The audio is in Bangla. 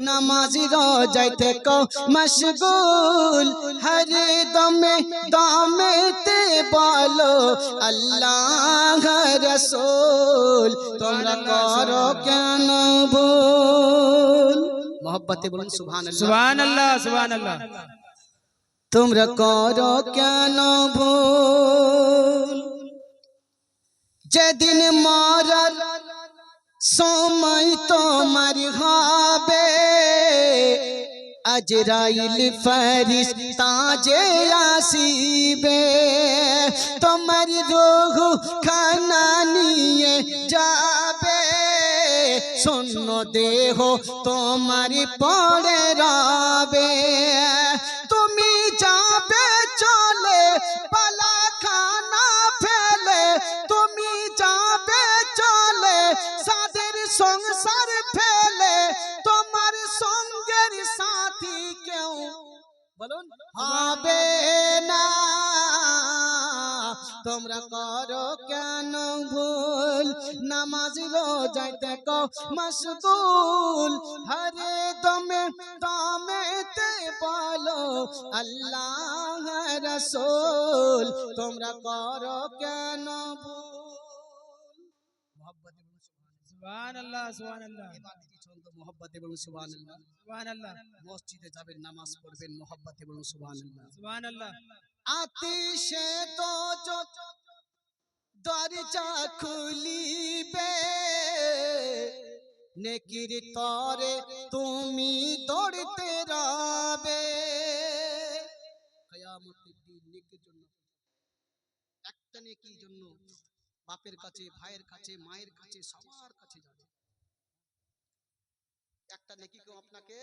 নামাজি রোজাইতে কো মশগুল হর দমে দামেতে বলো আল্লাহ রাসূল তোমরা করো কেন ভুল मोहब्बते बोलুন সুবহানাল্লাহ সুবহানাল্লাহ সুবহানাল্লাহ তোমরা করো কেন ভুল যেদিন মরার সময় তোমার হবে আজরাইল ফেরেশতা যে আসিবে তোমার রূহ খানা নিয়ে যাবে শূন্য দেহ তোমার পড়ে রবে তুমি যাবে চলে পালা খানা ফেলে তুমি যাবে চলে সাদের সংসার ফেলে তোমার সঙ্গের সাথী কেউ বলুন হবে না তোমরা করো কেন ভুল নামাজ রোজাইতে কো মশগুল হরে দমে দামেতে বলো আল্লাহ রাসূল তোমরা করো কেন ভুল মোহব্বতে সুবহানাল্লাহ সুবহানাল্লাহ এবার কি ছন্দ মোহব্বতে বলুন সুবহানাল্লাহ সুবহানাল্লাহ মসজিদে যাবেন নামাজ পড়বেন মোহব্বতে বলুন সুবহানাল্লাহ সুবহানাল্লাহ আতিশে তো দরজা খুলিবে নেকির তরে তুমি দৌড়তে রবে কিয়ামতের দিন নেকির জন্য একটা নেকির জন্য বাপের কাছে ভাইয়ের কাছে মায়ের কাছে সবার কাছে যাবে একটা নেকি কেউ আপনাকে